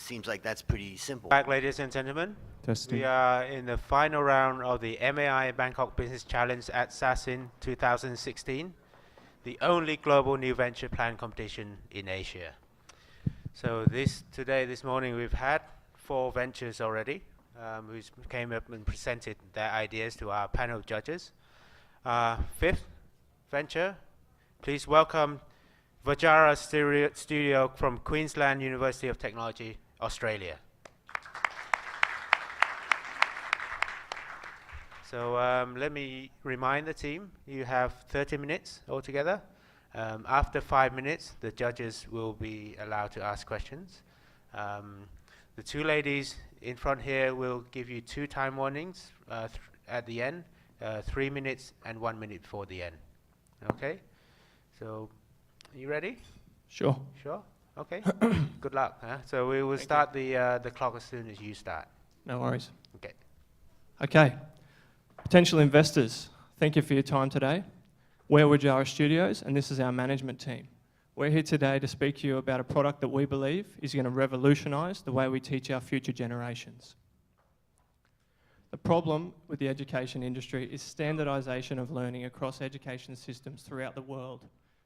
seems like that's pretty simple. Back, ladies and gentlemen. Testing. We are in the final round of the MAI Bangkok Business Challenge at SASIN 2016, the only global new venture plan competition in Asia. So this morning, we've had 4 ventures already, who came up and presented their ideas to our panel of judges. 5th venture, please welcome Vajara Studio from Queensland University of Technology, Australia. So let me remind the team, you have 30 minutes altogether. After 5 minutes, the judges will be allowed to ask questions. The 2 ladies in front here will give you 2 time warnings at the end, 3 minutes and 1 minute before the end. Okay? So, are you ready? Sure. Sure? Okay. Good luck. So we will start the clock as soon as you start. No worries. Okay. Okay. Potential investors, thank you for your time today. We're Wajara Studios, and this is our management team. We're here today to speak to you about a product that we believe is going to revolutionise the way we teach our future generations. The problem with the education industry is standardisation of learning across education systems throughout the world.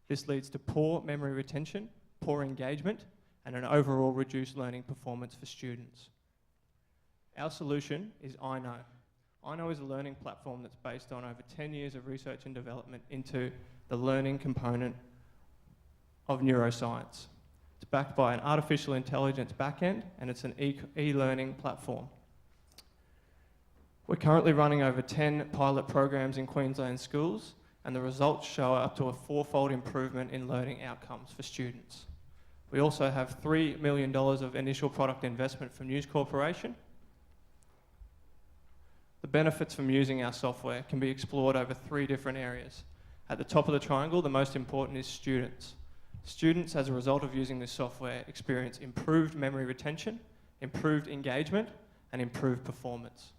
This leads to poor memory retention, poor engagement, and an overall reduced learning performance for students. Our solution is iKnow. iKnow is a learning platform that's based on over 10 years of research and development into the learning component of neuroscience. It's backed by an artificial intelligence backend, and it's an e-learning platform. We're currently running over 10 pilot programs in Queensland schools, and the results show up to a 4-fold improvement in learning outcomes for students. We also have $3 million of initial product investment from News Corporation. The benefits from using our software can be explored over 3 different areas. At the top of the triangle, the most important is students. Students, as a result of using this software, experience improved memory retention, improved engagement, and improved performance.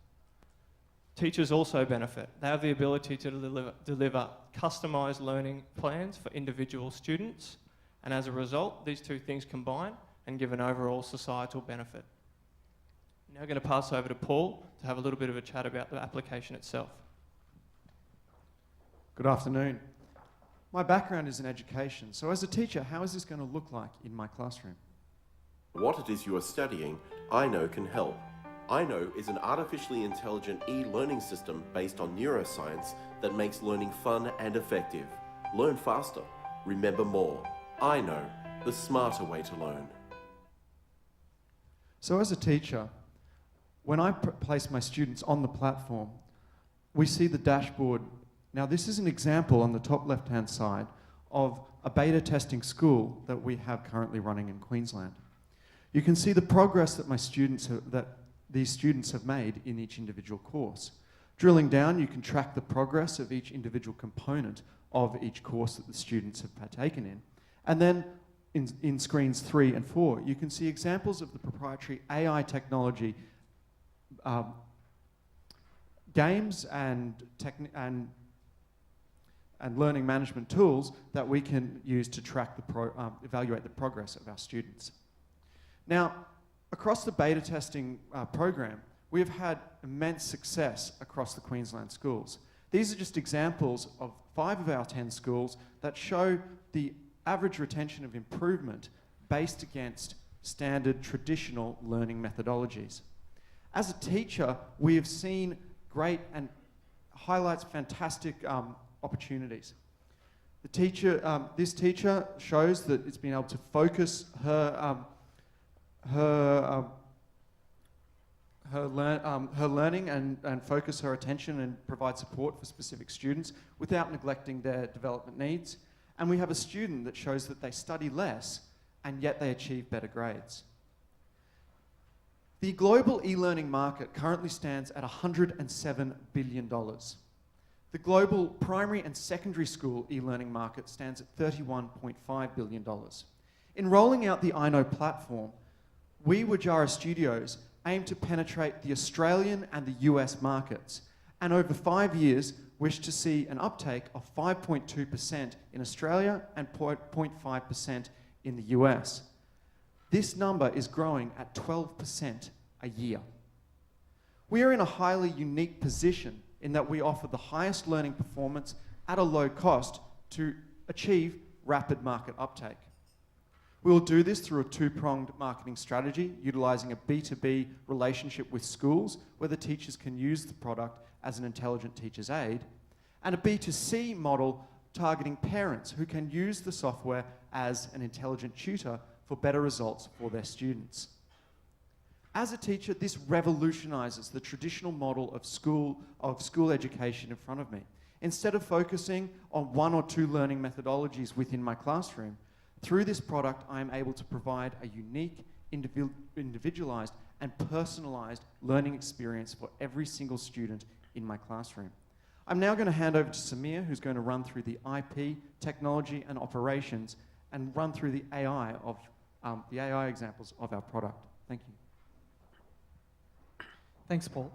Teachers also benefit. They have the ability to deliver customised learning plans for individual students, and as a result, these 2 things combine and give an overall societal benefit. I'm now going to pass over to Paul to have a little bit of a chat about the application itself. Good afternoon. My background is in education, so as a teacher, how is this going to look like in my classroom? What it is you are studying, iKnow can help. iKnow is an artificially intelligent e-learning system based on neuroscience that makes learning fun and effective. Learn faster, remember more. iKnow, the smarter way to learn. So as a teacher, when I place my students on the platform, we see the dashboard. Now this is an example on the top left-hand side of a beta testing school that we have currently running in Queensland. You can see the progress that these students have made in each individual course. Drilling down, you can track the progress of each individual component of each course that the students have partaken in. And then in screens 3 and 4, you can see examples of the proprietary AI technology, games and learning management tools that we can use to track evaluate the progress of our students. Now, across the beta testing program, we have had immense success across the Queensland schools. These are just examples of 5 of our 10 schools that show the average retention of improvement based against standard traditional learning methodologies. As a teacher, we have seen great and highlights fantastic opportunities. This teacher shows that it's been able to focus her learning and focus her attention and provide support for specific students without neglecting their development needs. And we have a student that shows that they study less and yet they achieve better grades. The global e-learning market currently stands at $107 billion. The global primary and secondary school e-learning market stands at $31.5 billion. In rolling out the iKnow platform, we, Wajara Studios, aim to penetrate the Australian and the US markets, and over 5 years wish to see an uptake of 5.2% in Australia and 0.5% in the US. This number is growing at 12% a year. We are in a highly unique position in that we offer the highest learning performance at a low cost to achieve rapid market uptake. We will do this through a two-pronged marketing strategy, utilising a B2B relationship with schools where the teachers can use the product as an intelligent teacher's aid, and a B2C model targeting parents who can use the software as an intelligent tutor for better results for their students. As a teacher, this revolutionises the traditional model of school education in front of me. Instead of focusing on one or two learning methodologies within my classroom, through this product, I am able to provide a unique, individualised and personalised learning experience for every single student in my classroom. I'm now going to hand over to Samir, who's going to run through the IP, technology and operations, and run through the AI examples of our product. Thank you. Thanks, Paul.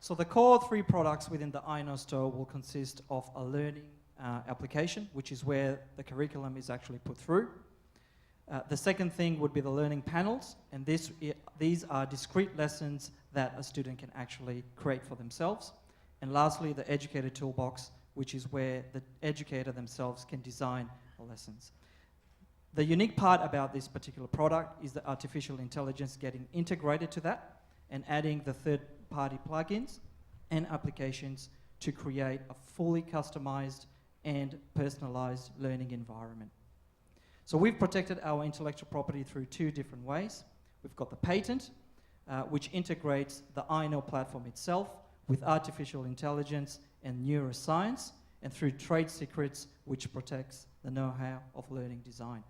So the core three products within the iKnow store will consist of a learning application, which is where the curriculum is actually put through. The second thing would be the learning panels, and these are discrete lessons that a student can actually create for themselves. And lastly, the educator toolbox, which is where the educator themselves can design the lessons. The unique part about this particular product is the artificial intelligence getting integrated to that and adding the third-party plugins and applications to create a fully customized and personalized learning environment. So we've protected our intellectual property through two different ways. We've got the patent, which integrates the iKnow platform itself with artificial intelligence and neuroscience, and through trade secrets, which protects the know-how of learning design.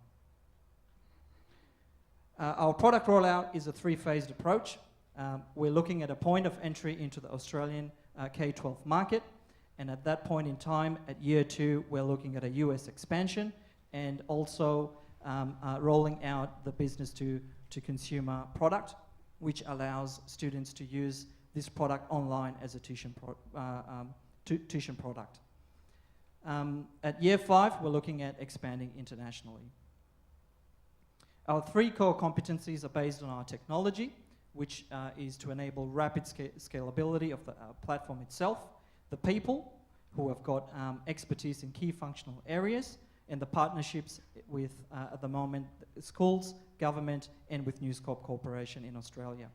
Our product rollout is a three-phased approach. We're looking at a point of entry into the Australian K-12 market, and at that point in time, at year 2, we're looking at a US expansion and also rolling out the business-to-consumer product, which allows students to use this product online as a tuition product. At year 5, we're looking at expanding internationally. Our 3 core competencies are based on our technology, which is to enable rapid scalability of the platform itself, the people who have got expertise in key functional areas, and the partnerships with, at the moment, schools, government, and with News Corp Corporation in Australia.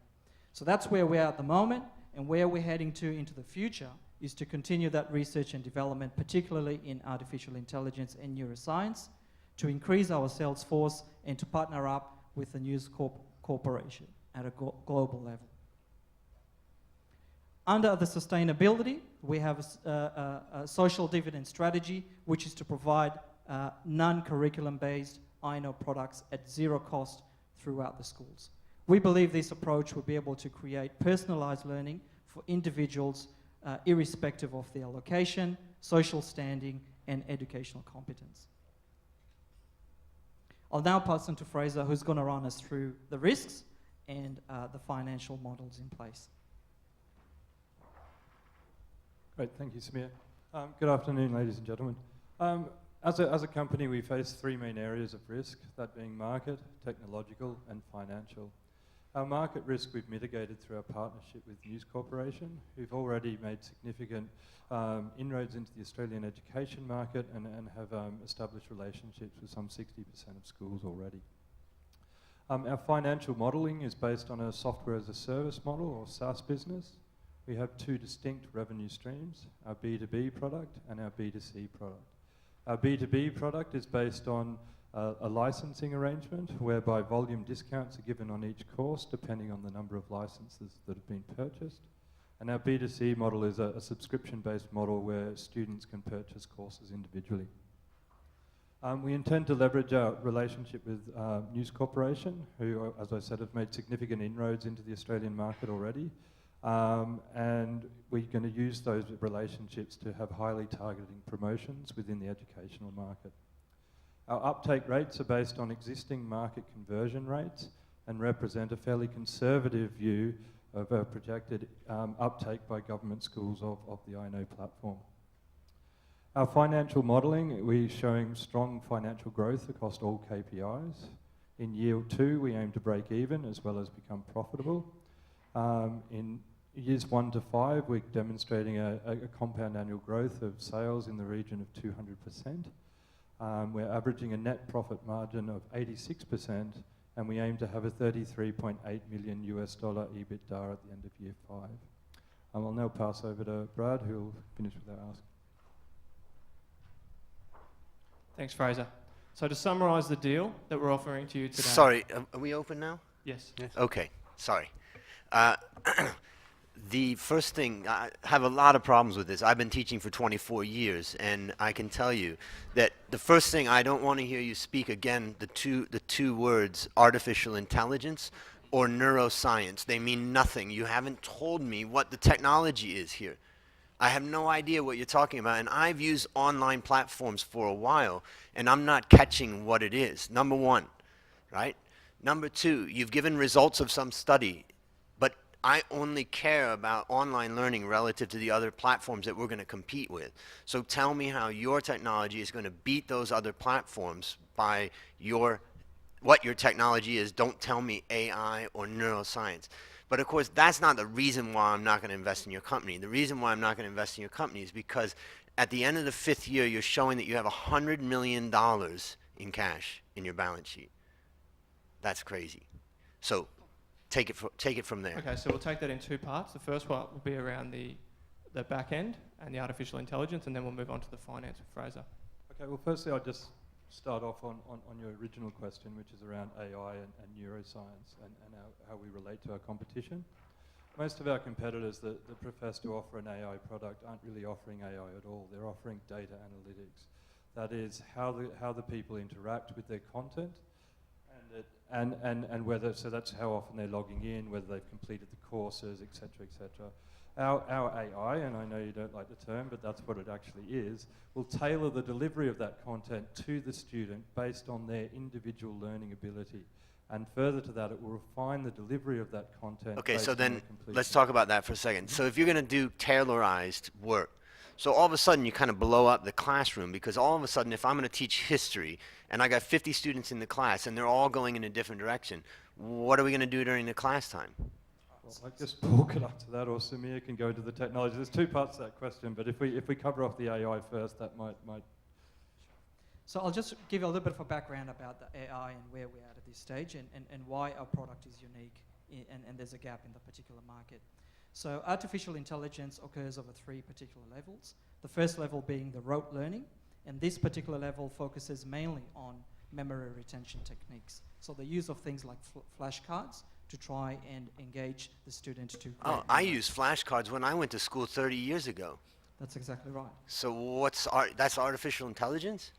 So that's where we are at the moment, and where we're heading to into the future is to continue that research and development, particularly in artificial intelligence and neuroscience, to increase our sales force and to partner up with the News Corp Corporation at a global level. Under the sustainability, we have a social dividend strategy, which is to provide non-curriculum-based iKnow products at zero cost throughout the schools. We believe this approach will be able to create personalised learning for individuals irrespective of their location, social standing, and educational competence. I'll now pass on to Fraser, who's going to run us through the risks and the financial models in place. Great, thank you, Samir. Good afternoon, ladies and gentlemen. As a company, we face 3 main areas of risk, that being market, technological, and financial. Our market risk we've mitigated through our partnership with News Corporation, who've already made significant inroads into the Australian education market and have established relationships with some 60% of schools already. Our financial modelling is based on a software as a service model, or SaaS business. We have 2 distinct revenue streams, our B2B product and our B2C product. Our B2B product is based on a licensing arrangement whereby volume discounts are given on each course depending on the number of licenses that have been purchased. And our B2C model is a subscription-based model where students can purchase courses individually. We intend to leverage our relationship with News Corporation, who, as I said, have made significant inroads into the Australian market already. And we're going to use those relationships to have highly targeting promotions within the educational market. Our uptake rates are based on existing market conversion rates and represent a fairly conservative view of a projected uptake by government schools of the iKnow platform. Our financial modelling, we're showing strong financial growth across all KPIs. In year 2, we aim to break even as well as become profitable. In years 1 to 5, we're demonstrating a compound annual growth of sales in the region of 200%. We're averaging a net profit margin of 86%, and we aim to have a $33.8 million EBITDA at the end of year 5. I'll now pass over to Brad, who will finish with our ask. Thanks, Fraser. So to summarise the deal that we're offering to you today. Sorry, are we open now? Yes. Okay, sorry. The first thing, I have a lot of problems with this. I've been teaching for 24 years, and I can tell you that the first thing, I don't want to hear you speak again the two words artificial intelligence or neuroscience. They mean nothing. You haven't told me what the technology is here. I have no idea what you're talking about, and I've used online platforms for a while, and I'm not catching what it is, number one, right? Number two, you've given results of some study, but I only care about online learning relative to the other platforms that we're going to compete with. So tell me how your technology is going to beat those other platforms by what your technology is. Don't tell me AI or neuroscience. But of course, that's not the reason why I'm not going to invest in your company. The reason why I'm not going to invest in your company is because at the end of the 5th year, you're showing that you have $100 million in cash in your balance sheet. That's crazy. So take it from there. Okay, so we'll take that in 2 parts. The first part will be around the back end and the artificial intelligence, and then we'll move on to the finance with Fraser. Okay, well, firstly, I'll just start off on your original question, which is around AI and neuroscience and how we relate to our competition. Most of our competitors that profess to offer an AI product aren't really offering AI at all. They're offering data analytics. That is how the people interact with their content, and whether, so that's how often they're logging in, whether they've completed the courses, etc., etc. Our AI, and I know you don't like the term, but that's what it actually is, will tailor the delivery of that content to the student based on their individual learning ability. And further to that, it will refine the delivery of that content. Okay, based so on then their completion. let's talk about that for a second. So if you're going to do tailorized work, so all of a sudden you kind of blow up the classroom, because all of a sudden if I'm going to teach history and I got 50 students in the class and they're all going in a different direction, what are we going to do during the class time? Well, I guess Paul could answer that, or Samir can go into the technology. There's 2 parts to that question, but if we cover off the AI first, that might. So I'll just give you a little bit of a background about the AI and where we're at this stage and why our product is unique and there's a gap in the particular market. So artificial intelligence occurs over 3 particular levels. The first level being the rote learning, and this particular level focuses mainly on memory retention techniques. So the use of things like flashcards to try and engage the student to create Oh, I used flashcards when I went to school 30 years ago. That's exactly right. So that's artificial intelligence?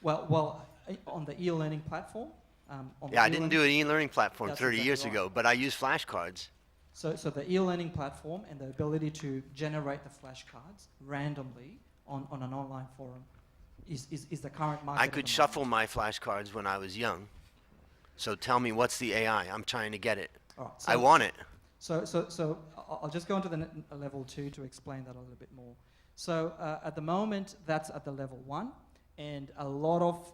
Well, on the e-learning platform. Yeah, I didn't do an e-learning platform That's 30 exactly years right. ago, but I used flashcards. So the e-learning platform and the ability to generate the flashcards randomly on an online forum is the current market. I could shuffle my flashcards when I was young. So tell me, what's the AI? I'm trying to get it. All right, I want it. So I'll just go into the level 2 to explain that a little bit more. So at the moment, that's at the level 1, and a lot of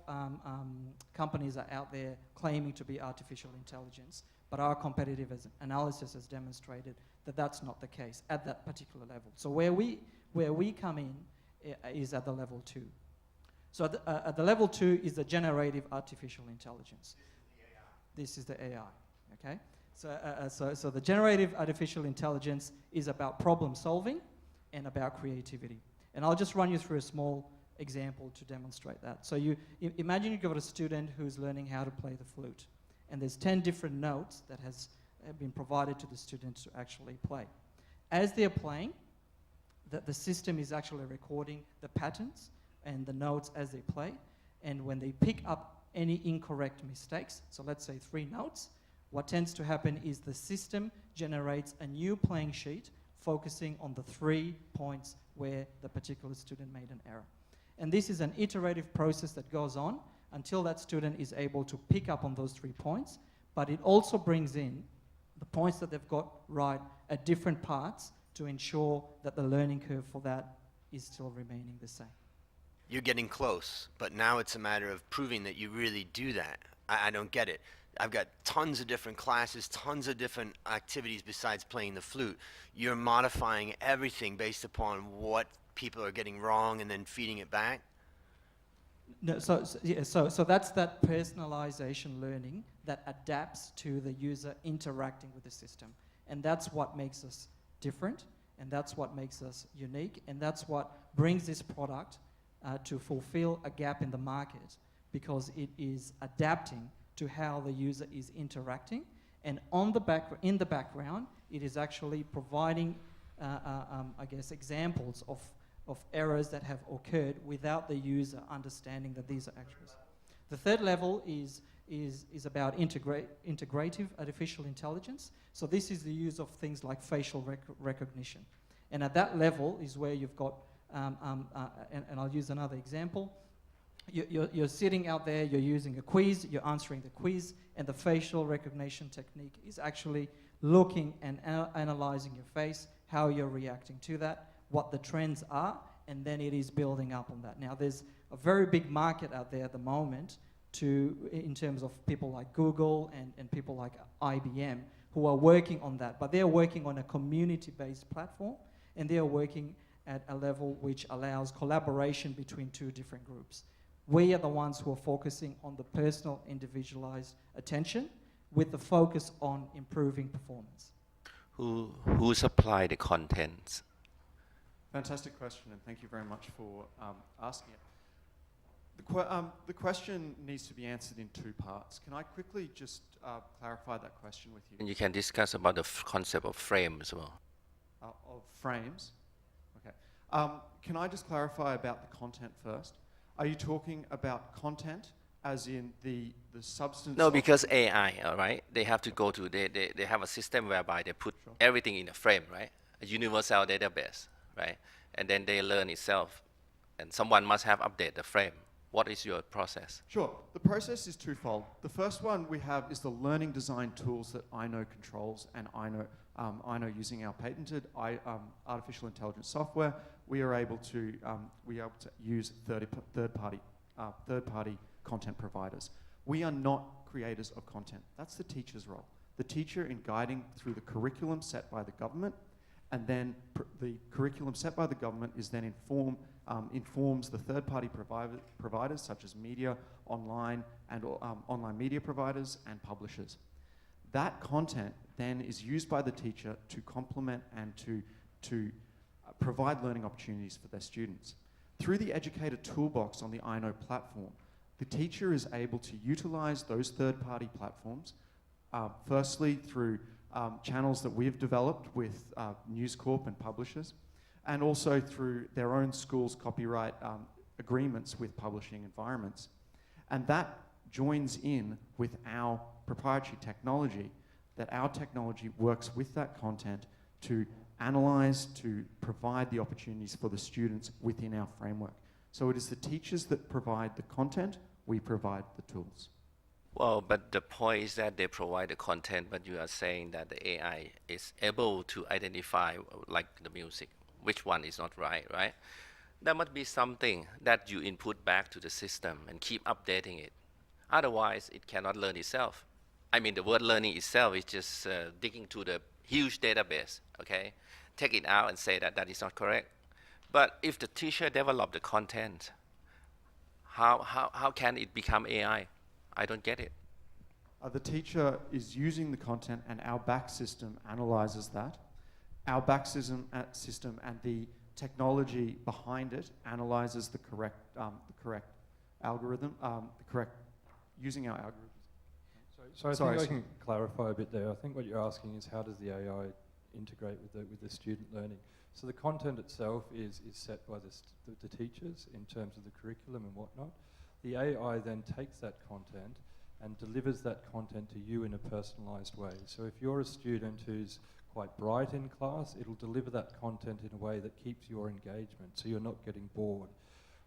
companies are out there claiming to be artificial intelligence, but our competitive analysis has demonstrated that that's not the case at that particular level. So where we come in is at the level 2. So at the level 2 is the generative artificial intelligence. This is the AI, okay? So the generative artificial intelligence is about problem solving and about creativity. And I'll just run you through a small example to demonstrate that. So you imagine you've got a student who's learning how to play the flute, and there's 10 different notes that have been provided to the student to actually play. As they're playing, the system is actually recording the patterns and the notes as they play, and when they pick up any incorrect mistakes, so let's say 3 notes, what tends to happen is the system generates a new playing sheet focusing on the 3 points where the particular student made an error. And this is an iterative process that goes on until that student is able to pick up on those 3 points, but it also brings in the points that they've got right at different parts to ensure that the learning curve for that is still remaining the same. You're getting close, but now it's a matter of proving that you really do that. I don't get it. I've got tons of different classes, tons of different activities besides playing the flute. You're modifying everything based upon what people are getting wrong and then feeding it back. No, so that's that personalization learning that adapts to the user interacting with the system. And that's what makes us different, and that's what makes us unique, and that's what brings this product to fulfill a gap in the market, because it is adapting to how the user is interacting, and in the background, it is actually providing, I guess, examples of errors that have occurred without the user understanding that these are actually. The third level is about integrative artificial intelligence. So this is the use of things like facial recognition. And at that level is where you've got, and I'll use another example. You're sitting out there, you're using a quiz, you're answering the quiz, and the facial recognition technique is actually looking and analyzing your face, how you're reacting to that, what the trends are, and then it is building up on that. Now, there's a very big market out there at the moment in terms of people like Google and people like IBM who are working on that, but they're working on a community-based platform, and they're working at a level which allows collaboration between two different groups. We are the ones who are focusing on the personal, individualized attention with the focus on improving performance. Who supply the contents? Fantastic question, and thank you very much for asking it. The question needs to be answered in two parts. Can I quickly just clarify that question with you? And you can discuss about the concept of frame as well. Of frames? Okay. Can I just clarify about the content first? Are you talking about content as in the substance? No, because AI, all right, they have to go to, they have a system whereby they put everything in a frame, right? A universal database, right? And then they learn itself. And someone must have updated the frame. What is your process? Sure. The process is twofold. The first one we have is the learning design tools that I controls, and I know using our patented artificial intelligence software, we are able to use third-party content providers. We are not creators of content. That's the teacher's role. The teacher in guiding through the curriculum set by the government, and then the curriculum set by the government is then informs the third-party providers such as media, online, and online media providers and publishers. That content then is used by the teacher to complement and to provide learning opportunities for their students. Through the Educator Toolbox on the iKnow platform, the teacher is able to utilize those third-party platforms, firstly through channels that we've developed with News Corp and publishers, and also through their own school's copyright agreements with publishing environments. And that joins in with our proprietary technology, that our technology works with that content to analyze, to provide the opportunities for the students within our framework. So it is the teachers that provide the content, we provide the tools. Well, but the point is that they provide the content, but you are saying that the AI is able to identify, like the music, which one is not right, right? There must be something that you input back to the system and keep updating it. Otherwise, it cannot learn itself. I mean, the word learning itself is just digging to the huge database, okay? Take it out and say that that is not correct. But if the teacher develop the content, how can it become AI? I don't get it. The teacher is using the content, and our back system analyzes that. Our back system and the technology behind it analyzes the correct algorithm, using our algorithms. So I think I can clarify a bit there. I think what you're asking is how does the AI integrate with the student learning? So the content itself is set by the teachers in terms of the curriculum and whatnot. The AI then takes that content and delivers that content to you in a personalised way. So if you're a student who's quite bright in class, it'll deliver that content in a way that keeps your engagement, so you're not getting bored.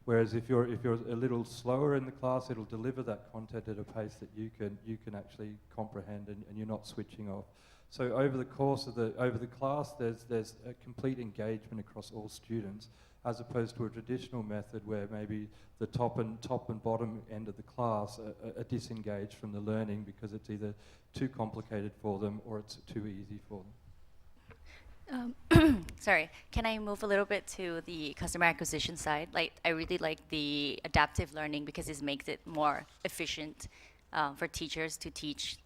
Whereas if you're a little slower in the class, it'll deliver that content at a pace that you can actually comprehend, and you're not switching off. So over the course of the class, there's a complete engagement across all students, as opposed to a traditional method where maybe the top and bottom end of the class are disengaged from the learning because it's either too complicated for them or it's too easy for them. Sorry, can I move a little bit to the customer acquisition side? Like, I really like the adaptive learning because it makes it more efficient for teachers to teach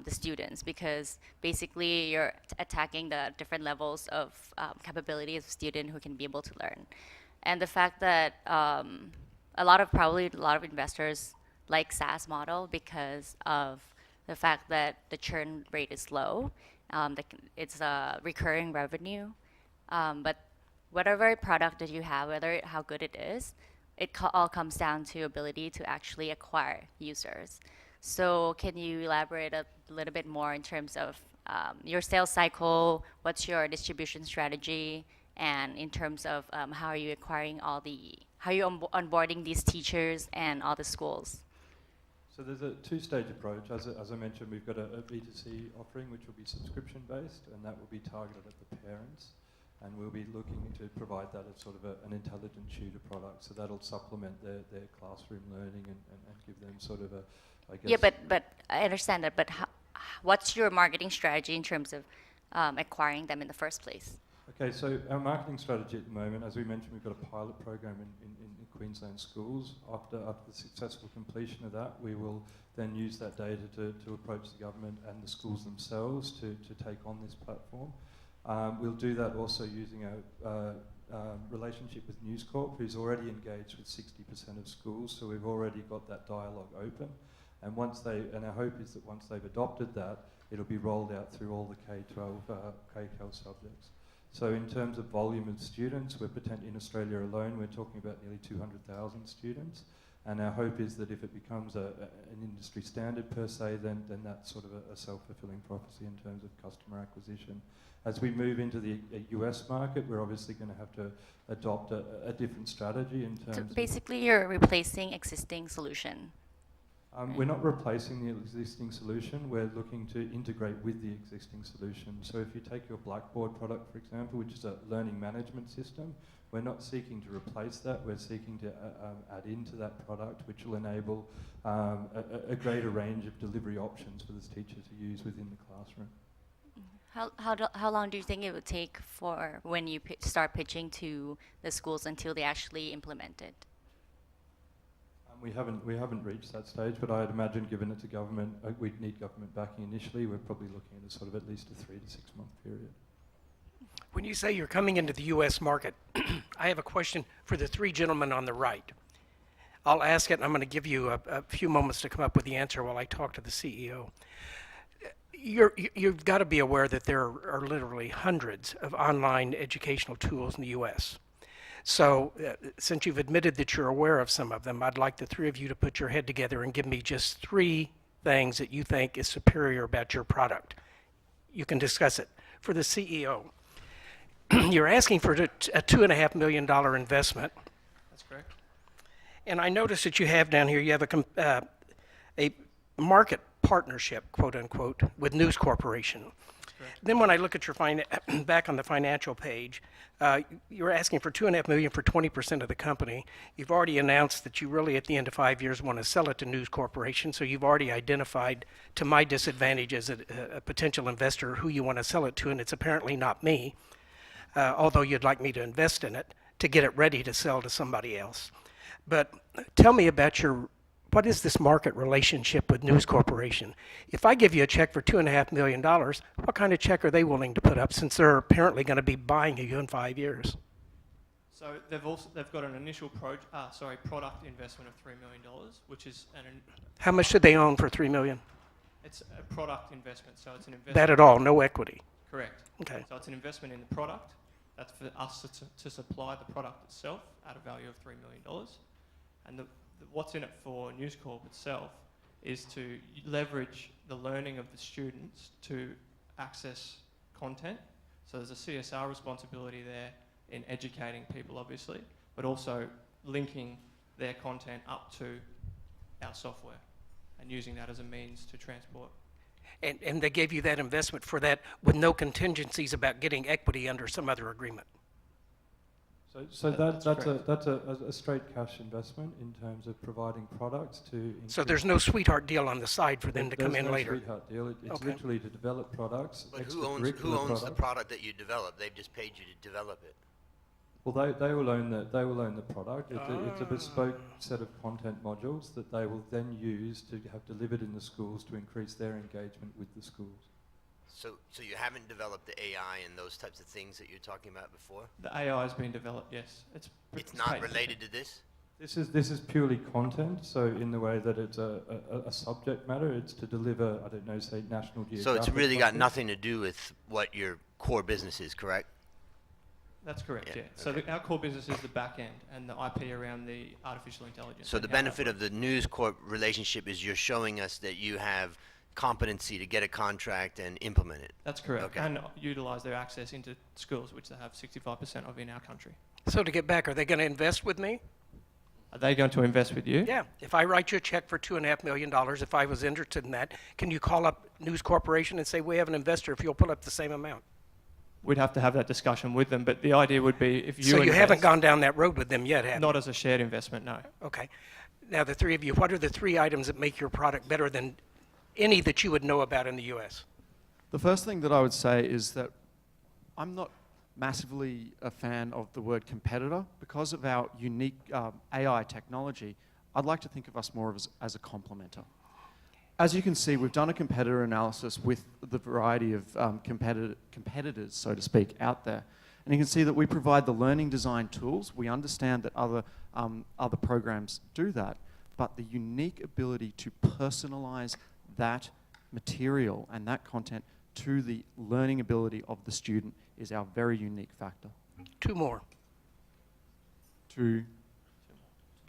the students, because basically you're attacking the different levels of capability of the student who can be able to learn. And the fact that a lot of investors like SaaS model because of the fact that the churn rate is low. It's a recurring revenue, but whatever product that you have, how good it is, it all comes down to ability to actually acquire users. So can you elaborate a little bit more in terms of your sales cycle, what's your distribution strategy, and in terms of how are you acquiring how are you onboarding these teachers and all the schools? So there's a two-stage approach. As I mentioned, we've got a B2C offering, which will be subscription-based, and that will be targeted at the parents. And we'll be looking to provide that as sort of an intelligent tutor product. So that'll supplement their classroom learning and give them sort of I guess... Yeah, but I understand that, but what's your marketing strategy in terms of acquiring them in the first place? Okay, so our marketing strategy at the moment, as we mentioned, we've got a pilot program in Queensland schools. After the successful completion of that, we will then use that data to approach the government and the schools themselves to take on this platform. We'll do that also using our relationship with News Corp, who's already engaged with 60% of schools, so we've already got that dialogue open. And our hope is that once they've adopted that, it'll be rolled out through all the K-12 subjects. So in terms of volume of students, in Australia alone, we're talking about nearly 200,000 students. And our hope is that if it becomes an industry standard per se, then that's sort of a self-fulfilling prophecy in terms of customer acquisition. As we move into the US market, we're obviously going to have to adopt a different strategy in terms So basically, you're replacing existing solution. We're not replacing the existing solution, we're looking to integrate with the existing solution. So if you take your Blackboard product, for example, which is a learning management system, we're not seeking to replace that, we're seeking to add into that product, which will enable a greater range of delivery options for this teacher to use within the classroom. How long do you think it would take for when you start pitching to the schools until they actually implement it? We haven't reached that stage, but I'd imagine, given it's a government, we'd need government backing initially. We're probably looking at a sort of at least a 3 to 6 month period. When you say you're coming into the U.S. market, I have a question for the three gentlemen on the right. I'll ask it, and I'm going to give you a few moments to come up with the answer while I talk to the CEO. You've got to be aware that there are literally hundreds of online educational tools in the U.S. So since you've admitted that you're aware of some of them, I'd like the three of you to put your head together and give me just 3 things that you think is superior about your product. You can discuss it. For the CEO, you're asking for a $2.5 million investment. That's correct. And I notice that you have down here, you have a market partnership, quote unquote, with News Corporation. Then when I look at your back on the financial page, you're asking for $2.5 million for 20% of the company. You've already announced that you really, at the end of 5 years, want to sell it to News Corporation. So you've already identified, to my disadvantage as a potential investor, who you want to sell it to, and it's apparently not me, although you'd like me to invest in it to get it ready to sell to somebody else. But tell me about what is this market relationship with News Corporation? If I give you a check for $2.5 million, what kind of check are they willing to put up, since they're apparently going to be buying you in 5 years? So they've got an initial product investment of $3 million, which is How much should they own for $3 million? It's a product investment, so it's an investment. That at all, no equity. Correct. Okay. So it's an investment in the product. That's for us to supply the product itself at a value of $3 million. And what's in it for News Corp itself is to leverage the learning of the students to access content. So there's a CSR responsibility there in educating people, obviously, but also linking their content up to our software and using that as a means to transport. And they gave you that investment for that with no contingencies about getting equity under some other agreement? So That's that's a straight cash investment in terms of providing products to. So there's no sweetheart deal on the side for them to come There's in no later? sweetheart deal. It's Okay. literally to develop products. But who owns the extracurricular product that you develop? They've just paid you to develop it. Well, they will own the product. It's a bespoke set of content modules that they will then use to have delivered in the schools to increase their engagement with the schools. So you haven't developed the AI and those types of things that you're talking about before? The AI has been developed, yes. It's not related to this? This is purely content, so in the way that it's a subject matter, it's to deliver, I don't know, say National Geographic. So it's really got content. nothing to do with what your core business is, correct? That's correct, Yeah, yeah. So okay. our core business is the back end and the IP around the artificial intelligence. So and the how that benefit of the News Corp relationship is you're showing us that you have competency to get a contract and implement it. That's correct. Okay. And utilise their access into schools, which they have 65% of in our country. So to get back, are they going to invest with me? Are they going to invest with you? Yeah. If I write you a check for $2.5 million, if I was interested in that, can you call up News Corporation and say, we have an investor if you'll put up the same amount? We'd have to have that discussion with them, but the idea would be if you So you invest, haven't gone down that road with them yet, have you? not as a shared investment, no. Okay. Now, the three of you, what are the three items that make your product better than any that you would know about in the U.S.? The first thing that I would say is that I'm not massively a fan of the word competitor. Because of our unique AI technology, I'd like to think of us more as a complementer. As you can see, we've done a competitor analysis with the variety of competitors, so to speak, out there. And you can see that we provide the learning design tools. We understand that other programs do that. But the unique ability to personalize that material and that content to the learning ability of the student is our very unique factor. Two more. Two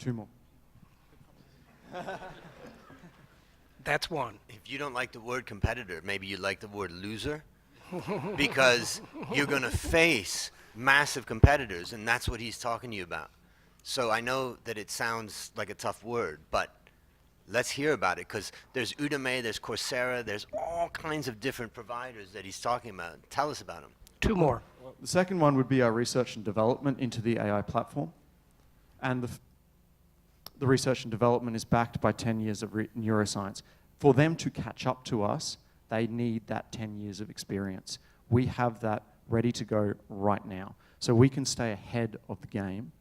more. That's one. If you don't like the word competitor, maybe you like the word loser, because you're going to face massive competitors, and that's what he's talking to you about. So I know that it sounds like a tough word, but let's hear about it, because there's Udemy, there's Coursera, there's all kinds of different providers that he's talking about. Tell us about them. Two more. The second one would be our research and development into the AI platform. And the research and development is backed by 10 years of neuroscience. For them to catch up to us, they need that 10 years of experience. We have that ready to go right now. So we can stay ahead of the game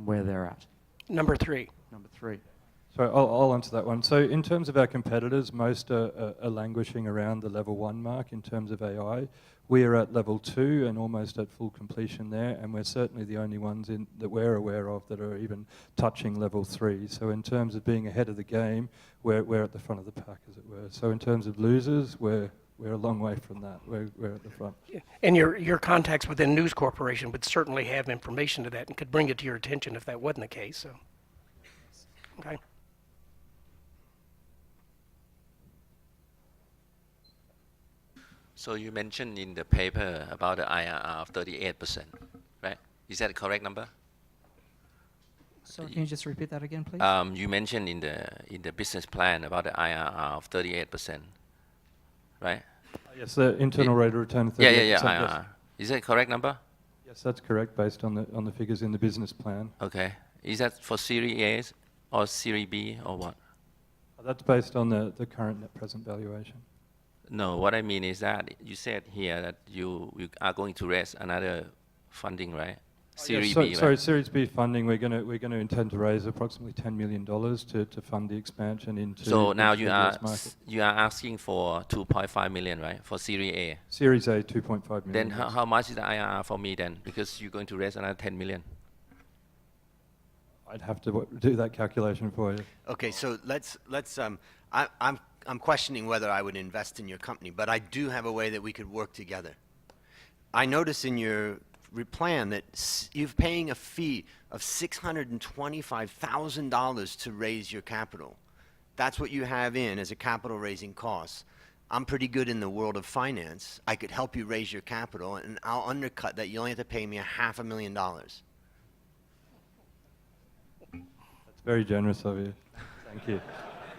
where they're at. Number three. Number three. So I'll answer that one. So in terms of our competitors, most are languishing around the level 1 mark in terms of AI. We are at level 2 and almost at full completion there, and we're certainly the only ones that we're aware of that are even touching level 3. So in terms of being ahead of the game, we're at the front of the pack, as it were. So in terms of losers, we're a long way from that. We're at the front. And your contacts within News Corporation would certainly have information to that and could bring it to your attention if that wasn't the case. So, okay. So you mentioned in the paper about the IRR of 38%, right? Is that the correct number? So can you just repeat that again, please? You mentioned in the business plan about the IRR of 38%, right? Yes, the internal rate of return of 38%. Yeah, yes. IRR. Is that the correct number? Yes, that's correct, based on the figures in the business plan. Okay. Is that for Series A or Series B or what? That's based on the current net present valuation. No, what I mean is that you said here that you are going to raise another funding, right? Series B, Sorry, right? Series B funding. We're going to intend to raise approximately $10 million to fund the expansion into. So now into you the are US market. asking for 2.5 million, right, for Series A. Series A, 2.5 million. Then how much is the IRR for me then? Because you're going to raise another 10 million. I'd have to do that calculation for you. Okay, so let's I'm questioning whether I would invest in your company, but I do have a way that we could work together. I notice in your plan that you're paying a fee of $625,000 to raise your capital. That's what you have in as a capital raising cost. I'm pretty good in the world of finance. I could help you raise your capital, and I'll undercut that. You only have to pay me $500,000. That's very generous of you. Thank you.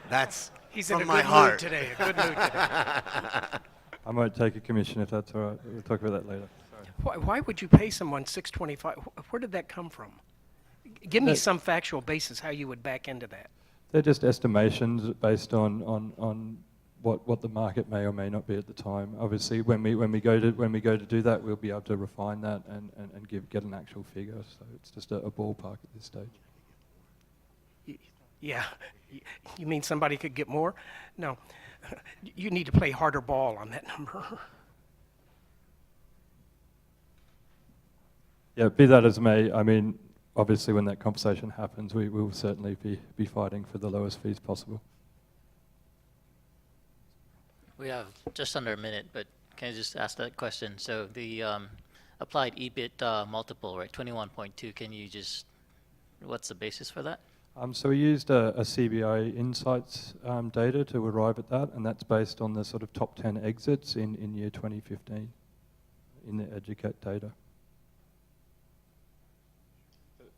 That's He's from in a my good heart. mood today. A good mood today. I might take a commission if that's all right. We'll talk about that later. Sorry. Why would you pay someone $625? Where did that come from? Give me some factual basis how you would back into that. They're just estimations based on what the market may or may not be at the time. Obviously, when we go to do that, we'll be able to refine that and get an actual figure. So it's just a ballpark at this stage. Yeah, you mean somebody could get more? No, you need to play harder ball on that number. Yeah, be that as may, I mean, obviously when that conversation happens, we will certainly be fighting for the lowest fees possible. We have just under a minute, but can I just ask that question? So the applied EBIT multiple, right, 21.2, can you just, what's the basis for that? So we used a CBI Insights data to arrive at that, and that's based on the sort of top 10 exits in year 2015 in the Educate data.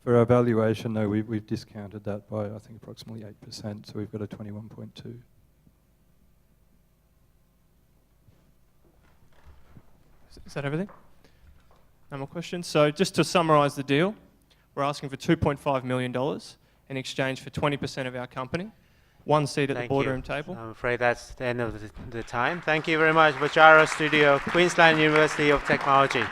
For our valuation, though, we've discounted that by, I think, approximately 8%, so we've got a 21.2. Is that everything? No more questions? So just to summarise the deal, we're asking for $2.5 million in exchange for 20% of our company, one seat at the boardroom table. I'm afraid that's the end of the time. Thank you very much, Vajara Studio, Queensland University of Technology.